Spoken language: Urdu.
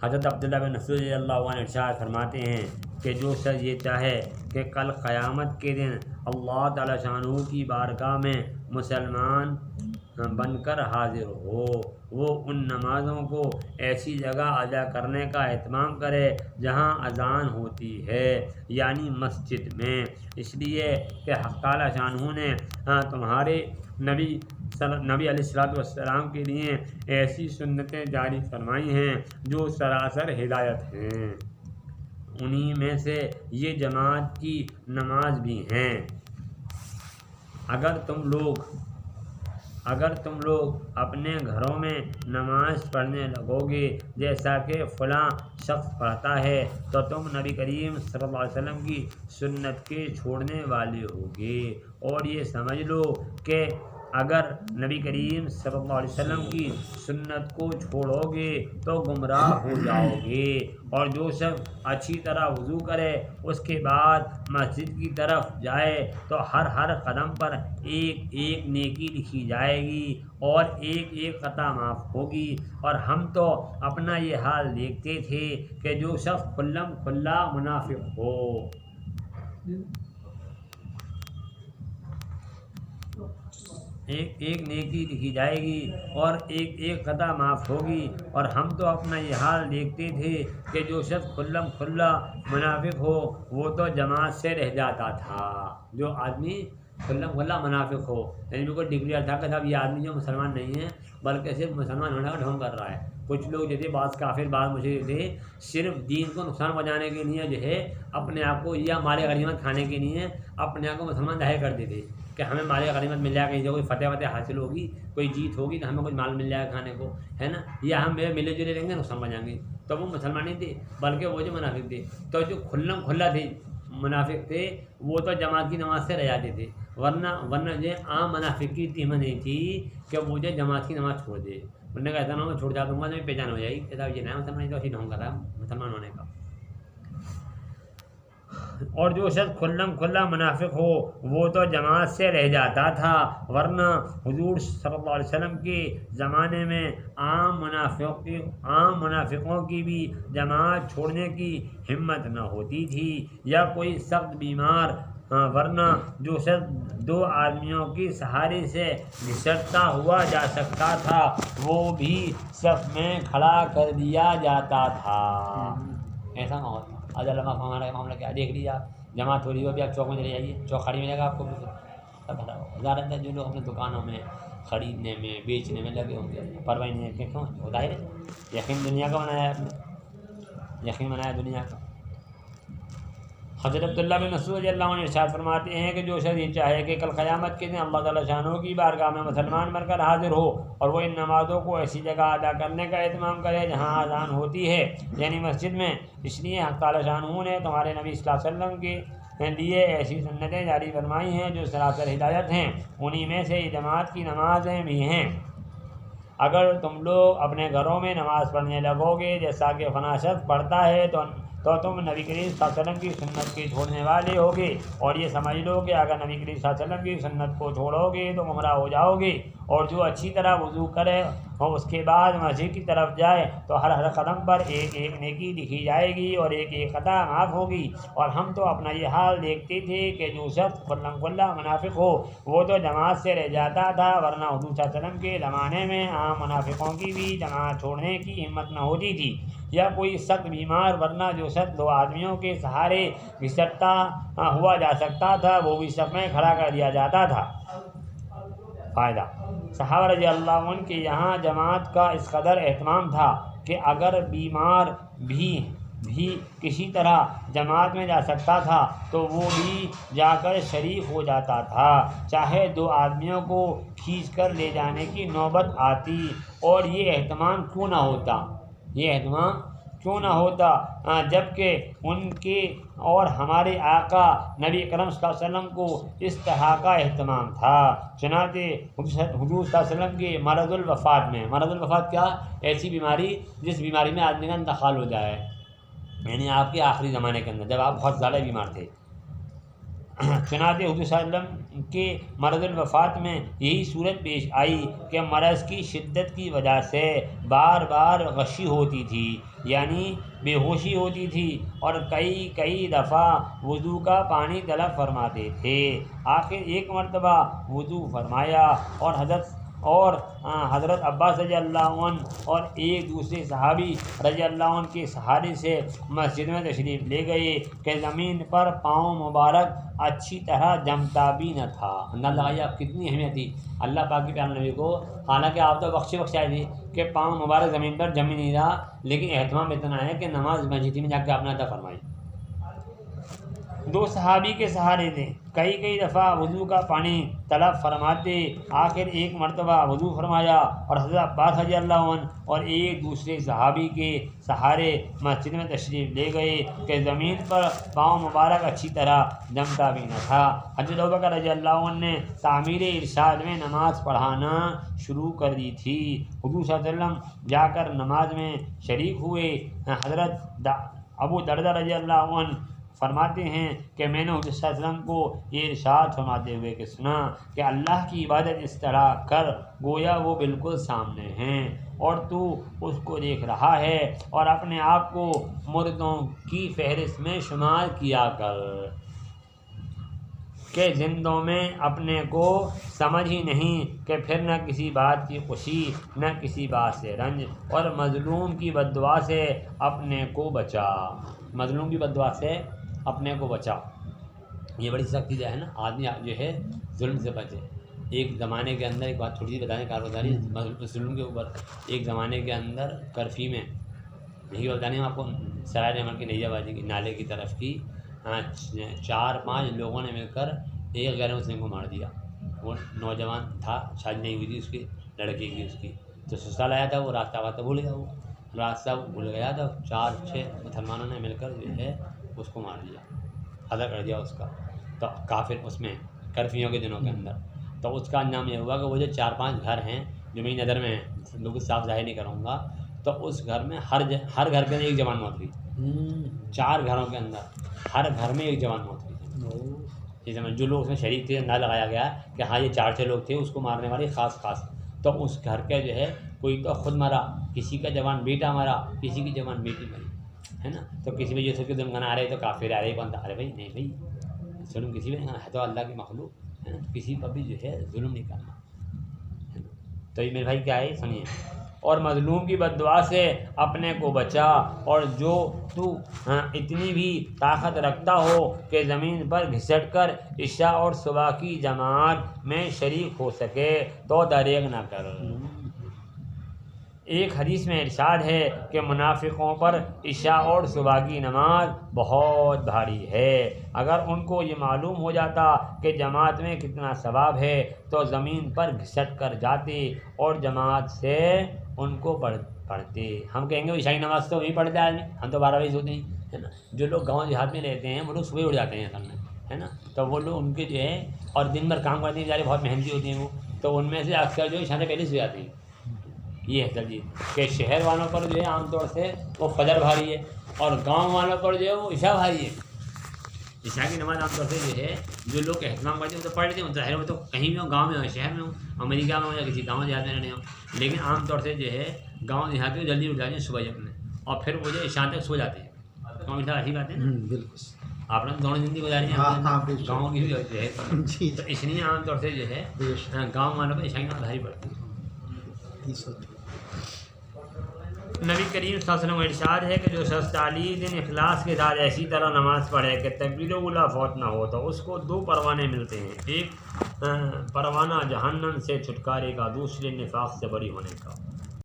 حضرت عبداللہ بن مسعود رضی اللہ عنہ ارشاد فرماتے ہیں کہ جو شخص یہ چاہے کہ کل قیامت کے دن اللہ تعالیٰ شانہ کی بارگاہ میں مسلمان بن کر حاضر ہو، وہ ان نمازوں کو ایسی جگہ ادا کرنے کا اہتمام کرے جہاں اذان ہوتی ہے، یعنی مسجد میں، اس لیے کہ حق تعالیٰ شانہ نے تمہارے نبی علیہ السلام کے لیے ایسی سنتیں جاری فرمائی ہیں جو سراسر ہدایت ہیں، انہی میں سے یہ جماعت کی نماز بھی ہیں۔ اگر تم لوگ اپنے گھروں میں نماز پڑھنے لگو گے جیسا کہ فلاں شخص پڑھتا ہے تو تم نبی کریم صلی اللہ علیہ وسلم کی سنت کے چھوڑنے والے ہوگے، اور یہ سمجھ لو کہ اگر نبی کریم صلی اللہ علیہ وسلم کی سنت کو چھوڑو گے تو گمراہ ہو جاؤ گے۔ اور جو شخص اچھی طرح وضو کرے اس کے بعد مسجد کی طرف جائے تو ہر قدم پر ایک نیکی لکھی جائے گی اور ایک خطا معاف ہوگی۔ اور ہم تو اپنا یہ حال دیکھتے تھے کہ جو شخص کھلا منافق ہو ایک نیکی لکھی جائے گی اور ایک خطا معاف ہوگی۔ اور ہم تو اپنا یہ حال دیکھتے تھے کہ جو شخص کھلا منافق ہو وہ تو جماعت سے رہ جاتا تھا۔ جو آدمی کھلا منافق ہو، یعنی بالکل ڈکلیئر تھا کہ صاحب یہ آدمی جو مسلمان نہیں ہے بلکہ صرف مسلمان ہونے کا ڈھونگ کر رہا ہے۔ کچھ لوگ جیسے بعض کافر بعض مشرک تھے، صرف دین کو نقصان پہنچانے کے لیے جو ہے اپنے آپ کو یا مال غنیمت کھانے کے لیے اپنے آپ کو مسلمان ظاہر کرتے تھے کہ ہمیں مال غنیمت مل جائے گا، کہیں سے کوئی فتح حاصل ہوگی، کوئی جیت ہوگی تو ہمیں کچھ مال مل جائے گا کھانے کو، ہے نا، یا ہم ملے جلے رہیں گے نقصان پہنچائیں گے۔ تو وہ مسلمان نہیں تھے بلکہ وہ جو منافق تھے، تو جو کھلا تھے منافق تھے وہ تو جماعت کی نماز سے رہ جاتے تھے، ورنہ جو عام منافق کی ٹیم نہیں تھی کہ وہ جو جماعت کی نماز چھوڑ دے، انہوں نے کہا ایسا نہ ہو چھوڑ جاتا ہوں گا تو پہچان ہو جائے گی کہ صاحب یہ نیا مسلمان تو اسی ڈھونگ کر رہا ہے مسلمان ہونے کا۔ اور جو شخص کھلا منافق ہو وہ تو جماعت سے رہ جاتا تھا، ورنہ حضور صلی اللہ علیہ وسلم کے زمانے میں عام منافقوں کی بھی جماعت چھوڑنے کی ہمت نہ ہوتی تھی، یا کوئی سخت بیمار، ورنہ جو شخص 2 آدمیوں کی سہارے سے گھسٹتا ہوا جا سکتا تھا وہ بھی صف میں کھڑا کر دیا جاتا تھا۔ ایسا ماحول تھا۔ آج علامہ ہمارا معاملہ کیا دیکھ لیجیے آپ، جماعت ہو رہی ہو، ابھی آپ چوک میں چلے جائیے، چوک خالی ملے گا آپ کو، سب بھرا ہوا۔ ظاہر ہے جو لوگ اپنے دکانوں میں خریدنے میں بیچنے میں لگے ہوں گے پرواہ نہیں ہے، کیوں ظاہر ہے یقین دنیا کا بنایا ہے، آپ نے یقین بنایا دنیا کا۔ حضرت عبداللہ بن مسعود رضی اللہ عنہ ارشاد فرماتے ہیں کہ جو شخص یہ چاہے کہ کل قیامت کے دن اللہ تعالیٰ شانہ کی بارگاہ میں مسلمان بن کر حاضر ہو اور وہ ان نمازوں کو ایسی جگہ ادا کرنے کا اہتمام کرے جہاں اذان ہوتی ہے، یعنی مسجد میں، اس لیے حق تعالیٰ شانہ نے تمہارے نبی صلی اللہ علیہ وسلم کے لیے ایسی سنتیں جاری فرمائی ہیں جو سراسر ہدایت ہیں، انہی میں سے یہ جماعت کی نمازیں بھی ہیں۔ اگر تم لوگ اپنے گھروں میں نماز پڑھنے لگو گے جیسا کہ فلاں شخص پڑھتا ہے تو تم نبی کریم صلی اللہ علیہ وسلم کی سنت کے چھوڑنے والے ہوگے، اور یہ سمجھ لو کہ اگر نبی کریم صلی اللہ علیہ وسلم کی سنت کو چھوڑو گے تو گمراہ ہو جاؤ گے۔ اور جو اچھی طرح وضو کرے اور اس کے بعد مسجد کی طرف جائے تو ہر قدم پر ایک نیکی لکھی جائے گی اور ایک خطا معاف ہوگی۔ اور ہم تو اپنا یہ حال دیکھتے تھے کہ جو شخص کھلا منافق ہو وہ تو جماعت سے رہ جاتا تھا، ورنہ حضور صلی اللہ علیہ وسلم کے زمانے میں عام منافقوں کی بھی جماعت چھوڑنے کی ہمت نہ ہوتی تھی، یا کوئی سخت بیمار، ورنہ جو شخص 2 آدمیوں کے سہارے گھسٹتا ہوا جا سکتا تھا وہ بھی صف میں کھڑا کر دیا جاتا تھا۔ فائدہ: صحابہ رضی اللہ عنہ کے یہاں جماعت کا اس قدر اہتمام تھا کہ اگر بیمار بھی کسی طرح جماعت میں جا سکتا تھا تو وہ بھی جا کر شریک ہو جاتا تھا، چاہے 2 آدمیوں کو کھینچ کر لے جانے کی نوبت آتی۔ اور یہ اہتمام کیوں نہ ہوتا جبکہ ان کے اور ہمارے آقا نبی اکرم صلی اللہ علیہ وسلم کو اس طرح کا اہتمام تھا۔ چنانچہ حضور صلی اللہ علیہ وسلم کے مرض الوفات کیا؟ ایسی بیماری جس بیماری میں آدمی کا انتقال ہو جائے، یعنی آپ کے آخری زمانے کے اندر جب آپ بہت زیادہ بیمار تھے، چنانچہ حضور صلی اللہ علیہ وسلم کے مرض الوفات میں یہی صورت پیش آئی کہ مرض کی شدت کی وجہ سے بار بار غشی ہوتی تھی، یعنی بے ہوشی ہوتی تھی، اور کئی دفعہ وضو کا پانی طلب فرماتے تھے۔ آخر ایک مرتبہ وضو فرمایا اور حضرت عباس رضی اللہ عنہ اور ایک دوسرے صحابی رضی اللہ عنہ کے سہارے سے مسجد میں تشریف لے گئے کہ زمین پر پاؤں مبارک اچھی طرح جمتا بھی نہ تھا۔ انداز لگائیے آپ کتنی اہمیت تھی اللہ پاک کے پیارے نبی کو، حالانکہ آپ تو بخشے آئے تھے کہ پاؤں مبارک زمین پر جم ہی نہیں رہا، لیکن اہتمام اتنا ہے کہ نماز مسجد میں جا کے آپ نے ادا فرمائی۔ دو صحابی کے سہارے تھے، کئی دفعہ وضو کا پانی طلب فرماتے، آخر ایک مرتبہ وضو فرمایا اور حضرت عباس رضی اللہ عنہ اور ایک دوسرے صحابی کے سہارے مسجد میں تشریف لے گئے کہ زمین پر پاؤں مبارک اچھی طرح جمتا بھی نہ تھا۔ حضرت ابوبکر رضی اللہ عنہ نے تعمیر ارشاد میں نماز پڑھانا شروع کر دی تھی۔ حضور صلی اللہ علیہ وسلم جا کر نماز میں شریک ہوئے۔ حضرت ابو دردہ رضی اللہ عنہ فرماتے ہیں کہ میں نے حضور صلی اللہ علیہ وسلم کو یہ ارشاد فرماتے ہوئے کہ سنا کہ اللہ کی عبادت اس طرح کر گویا وہ بالکل سامنے ہیں اور تو اس کو دیکھ رہا ہے، اور اپنے آپ کو مردوں کی فہرست میں شمار کیا کر کہ زندوں میں اپنے کو سمجھ ہی نہیں کہ پھر نہ کسی بات کی خوشی نہ کسی بات سے رنج، اور مظلوم کی بد دعا سے اپنے کو بچا۔ مظلوم کی بد دعا سے اپنے کو بچا، یہ بڑی سختی جو ہے نا، آدمی جو ہے ظلم سے بچے۔ ایک زمانے کے اندر ایک بات تھوڑی سی بتانے کارگزاری ظلم کے اوپر، ایک زمانے کے اندر کرفی میں یہی بتانے ہم آپ کو، سرائے احمد کی نیا بازی کی نالے کی طرف کی 4-5 لوگوں نے مل کر ایک غیر مسلم کو مار دیا۔ وہ نوجوان تھا، شادی نہیں ہوئی تھی اس کی لڑکی کی، اس کی تو سسرال آیا تھا، وہ راستہ بھول گیا، وہ راستہ بھول گیا تھا، 4-6 مسلمانوں نے مل کر جو ہے اس کو مار دیا، ادا کر دیا اس کا۔ تو کافر اس میں کرفیوں کے دنوں کے اندر تو اس کا انجام یہ ہوا کہ وہ جو 4-5 گھر ہیں جو میری نظر میں ہیں، بالکل صاف ظاہر نہیں کروں گا، تو اس گھر میں ہر گھر کے اندر ایک جوان موت ہوئی۔ 4 گھروں کے اندر ہر گھر میں ایک جوان موت ہوئی۔ یہ سمجھ جو لوگ اس میں شریک تھے، اندازہ لگایا گیا کہ ہاں یہ 4-6 لوگ تھے اس کو مارنے والے خاص، تو اس گھر کے جو ہے کوئی تو خود مرا، کسی کا جوان بیٹا مرا، کسی کی جوان بیٹی مری، ہے نا۔ تو کسی میں یہ سوچ کے ظلم کرنا، آ رہے تو کافر آ رہے بندہ، ارے بھائی نہیں بھائی، ظلم کسی میں ہے تو اللہ کی مخلوق ہے نا، کسی پر بھی جو ہے ظلم نہیں کرنا ہے نا۔ تو یہ میرے بھائی کیا ہے سنیے، اور مظلوم کی بد دعا سے اپنے کو بچا، اور جو تو اتنی بھی طاقت رکھتا ہو کہ زمین پر گھسٹ کر عشاء اور صبح کی جماعت میں شریک ہو سکے تو دریغ نہ کر۔ ایک حدیث میں ارشاد ہے کہ منافقوں پر عشاء اور صبح کی نماز بہت بھاری ہے، اگر ان کو یہ معلوم ہو جاتا کہ جماعت میں کتنا ثواب ہے تو زمین پر گھسٹ کر جاتے اور جماعت سے ان کو پڑھتے۔ ہم کہیں گے عشاء کی نماز تو وہی پڑھتے ہیں آدمی، ہم تو 12 بجے سوتے ہیں، ہے نا۔ جو لوگ گاؤں دیہات میں رہتے ہیں وہ لوگ صبح اٹھ جاتے ہیں اصل میں، ہے نا، تو وہ لوگ ان کے جو ہے اور دن بھر کام کرتے ہیں بیچارے، بہت محنتی ہوتے ہیں وہ، تو ان میں سے اکثر جو عشاء سے پہلے سو جاتے ہیں۔ یہ ہے ترجیح کہ شہر والوں پر جو ہے عام طور سے وہ فجر بھاری ہے، اور گاؤں والوں پر جو ہے وہ عشاء بھاری ہے۔ عشاء کی نماز عام طور سے جو ہے جو لوگ اہتمام کرتے ہیں وہ تو پڑھ لیتے ہیں، ظاہر میں تو کہیں بھی ہوں، گاؤں میں ہو شہر میں ہوں، امریکہ میں ہوں یا کسی گاؤں دیہات میں رہنے ہوں، لیکن عام طور سے جو ہے گاؤں دیہات میں جلدی اٹھ جاتے ہیں صبح اپنے، اور پھر وہ جو عشاء تک سو جاتے ہیں۔ گاؤں دیہات ایسی بات ہے نا، بالکل آپ نے دونوں زندگی گزاری ہے، گاؤں کی بھی ہوتی ہے، تو اس لیے عام طور سے جو ہے گاؤں والوں کو عشاء کی نماز بھاری پڑتی ہے۔ نبی کریم صلی اللہ علیہ وسلم ارشاد ہے کہ جو شخص 40 دن اخلاص کے ساتھ ایسی طرح نماز پڑھے کہ تکبیر اولیٰ فوت نہ ہو تو اس کو 2 پروانے ملتے ہیں، ایک پروانہ جہنم سے چھٹکارے کا، دوسرے نفاق سے بری ہونے کا۔